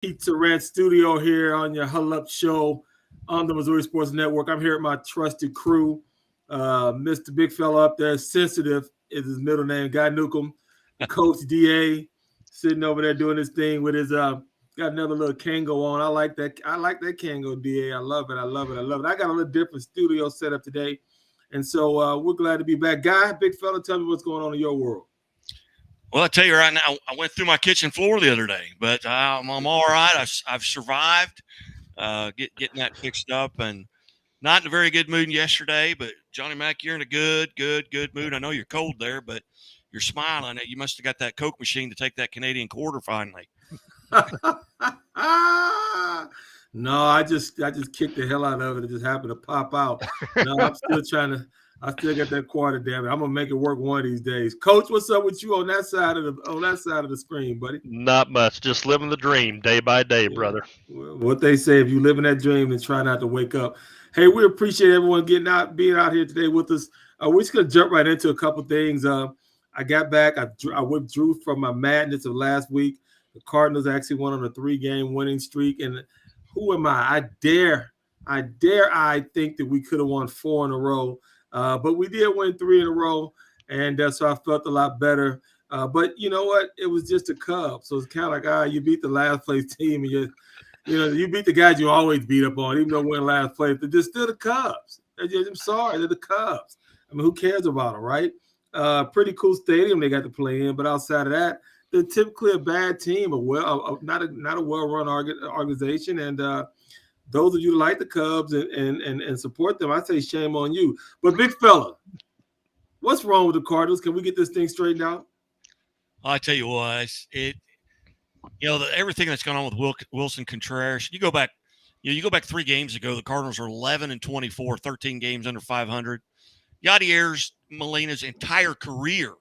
Pizza Ranch Studio here on your Huddle Up show on the Missouri Sports Network. I'm here with my trusted crew. Mr. Big Fella up there, Sensitive is his middle name, Guy Newcomb, the Coach DA, sitting over there doing his thing with his got another little Kango on. I like that. I like that Kango, DA. I love it. I love it. I love it. I got a little different studio setup today. And so we're glad to be back. Guy, Big Fella, tell me what's going on in your world. Well, I tell you right now, I went through my kitchen floor the other day, but I'm all right. I've survived getting that fixed up, and not in a very good mood yesterday. But Johnny Mac, you're in a good mood. I know you're cold there, but you're smiling. You must have got that Coke machine to take that Canadian quarter finally. No, I just kicked the hell out of it. It just happened to pop out. No, I'm still trying to. I still got that quarter, damn it. I'm gonna make it work one of these days. Coach, what's up with you on that side of the screen, buddy? Not much. Just living the dream day by day, brother. What they say, if you live in that dream, then try not to wake up. Hey, we appreciate everyone being out here today with us. We're just gonna jump right into a couple things. I got back. I withdrew from my madness of last week. The Cardinals actually went on a 3-game winning streak, and who am I? I think that we could have won 4 in a row. But we did win 3 in a row, and so I felt a lot better. But you know what? It was just a Cubs, so it's kind of like, you beat the last place team, and you beat the guys you always beat up on, even though we're in last place. They're still the Cubs. I'm sorry, they're the Cubs. I mean, who cares about them, right? Pretty cool stadium they got to play in, but outside of that, they're typically a bad team, not a well-run organization, and those of you who like the Cubs and support them, I say shame on you. But Big Fella, what's wrong with the Cardinals? Can we get this thing straightened out? I tell you what, everything that's going on with Wilson Contreras. You go back 3 games ago, the Cardinals are 11-24, 13 games under 500. Yadier Molina's entire career,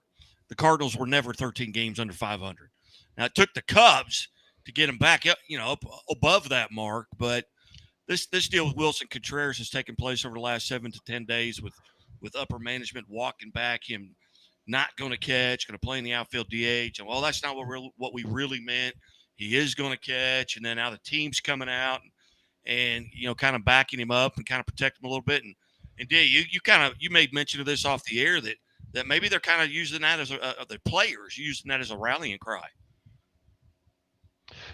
the Cardinals were never 13 games under 500. Now it took the Cubs to get them back up above that mark, but This deal with Wilson Contreras has taken place over the last 7 to 10 days with upper management walking back, him not going to catch, going to play in the outfield DH. And, well, that's not what we really meant. He is going to catch. And then now the team's coming out and kind of backing him up and kind of protect him a little bit. And D, you made mention of this off the air that maybe they're kind of using that as the players using that as a rallying cry.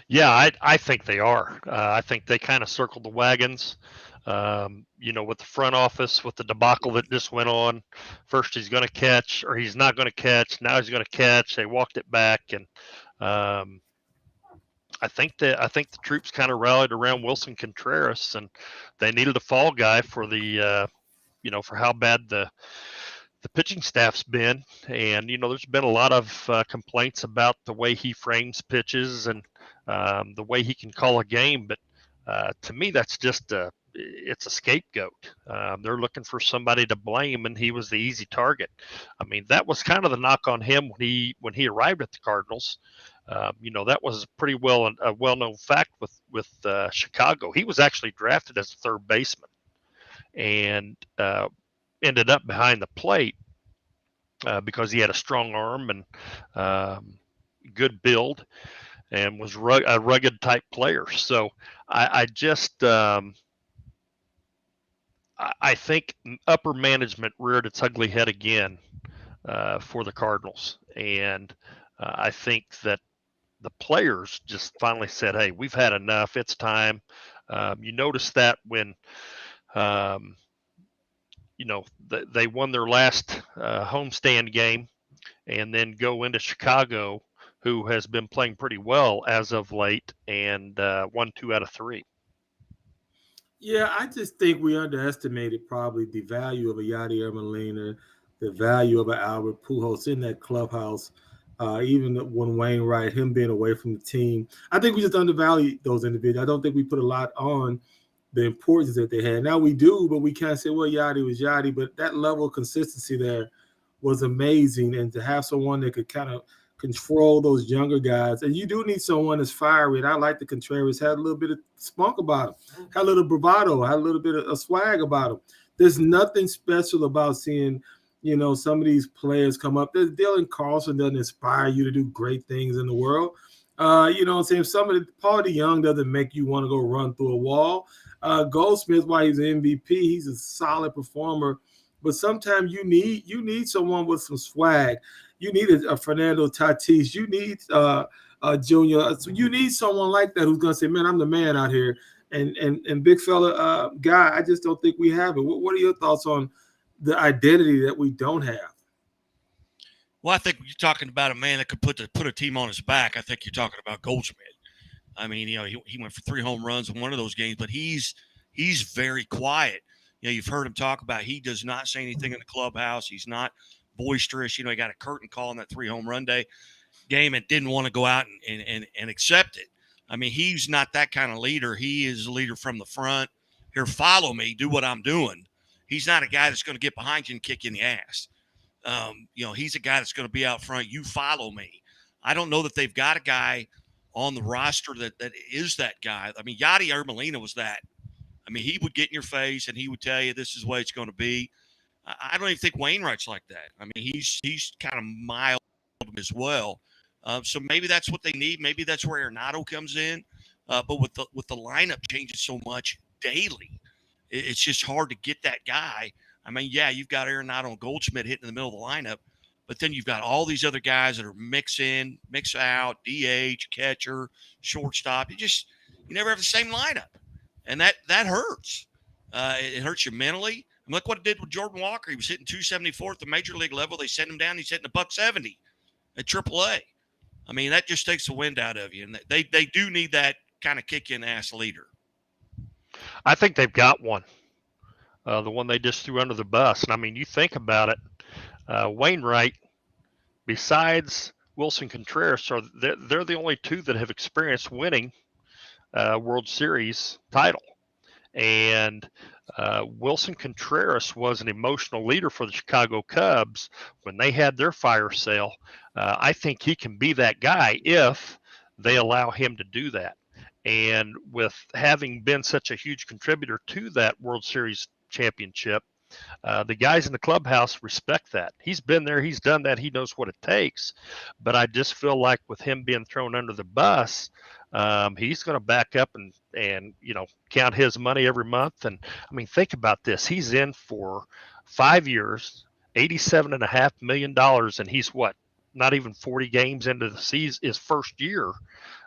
Yeah, I think they are. I think they kind of circled the wagons, with the front office, with the debacle that just went on. First he's going to catch, or he's not going to catch. Now he's going to catch. They walked it back, and I think the troops kind of rallied around Wilson Contreras, and they needed a fall guy for the, for how bad the pitching staff's been. And there's been a lot of complaints about the way he frames pitches and the way he can call a game, but to me that's just it's a scapegoat. They're looking for somebody to blame, and he was the easy target. I mean, that was kind of the knock on him when he arrived at the Cardinals. That was pretty well a well-known fact with Chicago. He was actually drafted as a third baseman and ended up behind the plate because he had a strong arm and good build, and was a rugged type player. So I think upper management reared its ugly head again for the Cardinals. And I think that the players just finally said, hey, we've had enough. It's time. You notice that when, they won their last homestand game and then go into Chicago, who has been playing pretty well as of late, and won 2 out of 3. Yeah, I just think we underestimated probably the value of a Yadier Molina, the value of an Albert Pujols in that clubhouse, even when Wainwright, him being away from the team. I think we just undervalued those individuals. I don't think we put a lot on the importance that they had. Now we do, but we can't say, well, Yadi was Yadi, but that level of consistency there was amazing. And to have someone that could kind of control those younger guys. And you do need someone that's fiery. And I like the Contreras, had a little bit of spunk about him, had a little bravado, had a little bit of a swag about him. There's nothing special about seeing, some of these players come up. Dylan Carlson doesn't inspire you to do great things in the world. You know what I'm saying? Some of the Party Young doesn't make you want to go run through a wall. Goldsmith, while he's an MVP, he's a solid performer. But sometimes you need someone with some swag. You need a Fernando Tatis. You need Junior. So you need someone like that who's gonna say, "Man, I'm the man out here." And big fella guy, I just don't think we have it. What are your thoughts on the identity that we don't have? Well, I think you're talking about a man that could put a team on his back. I think you're talking about Goldschmidt. I mean, he went for 3 home runs in one of those games, but he's very quiet. You've heard him talk about he does not say anything in the clubhouse. He's not boisterous. He got a curtain call in that 3 home run game and didn't want to go out and accept it. I mean, he's not that kind of leader. He is a leader from the front. Here, follow me, do what I'm doing. He's not a guy that's going to get behind you and kick you in the ass. He's a guy that's going to be out front. You follow me. I don't know that they've got a guy on the roster that is that guy. I mean, Yadier Molina was that. I mean, he would get in your face and he would tell you this is the way it's going to be. I don't even think Wainwright's like that. I mean, he's kind of mild as well. So maybe that's what they need. Maybe that's where Arenado comes in. But with the lineup changing so much daily, it's just hard to get that guy. I mean, yeah, you've got Arenado and Goldschmidt hitting in the middle of the lineup, but then you've got all these other guys that are mix in, mix out, DH, catcher, shortstop. You never have the same lineup, and that hurts. It hurts you mentally. I mean, look what it did with Jordan Walker. He was hitting 274 at the major league level. They sent him down. He's hitting $170 at AAA. I mean, that just takes the wind out of you, and they do need that kind of kick in the ass leader. I think they've got one. The one they just threw under the bus. And I mean, you think about it, Wainwright, besides Wilson Contreras, they're the only two that have experienced winning World Series title. And Wilson Contreras was an emotional leader for the Chicago Cubs when they had their fire sale. I think he can be that guy if they allow him to do that. And with having been such a huge contributor to that World Series championship, the guys in the clubhouse respect that. He's been there, he's done that, he knows what it takes. But I just feel like with him being thrown under the bus, he's going to back up and count his money every month. And I mean, think about this: he's in for 5 years, $87.5 million, and he's not even 40 games into the season, his first year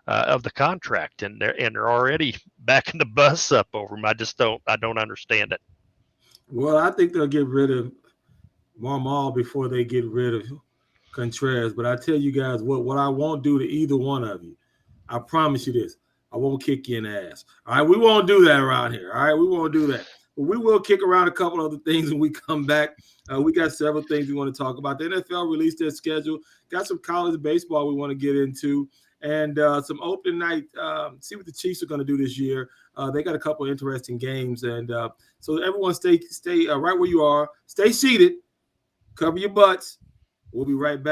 of the contract, and they're already backing the bus up over him. I don't understand it. Well, I think they'll get rid of Marmol before they get rid of Contreras. But I tell you guys what I won't do to either one of you. I promise you this. I won't kick you in the ass. All right, we won't do that around here. All right, we won't do that. But we will kick around a couple other things when we come back. We got several things we want to talk about. The NFL released their schedule. Got some college baseball we want to get into. And some open night, see what the Chiefs are going to do this year. They got a couple of interesting games. And so everyone stay right where you are. Stay seated. Cover your butts. We'll be right back.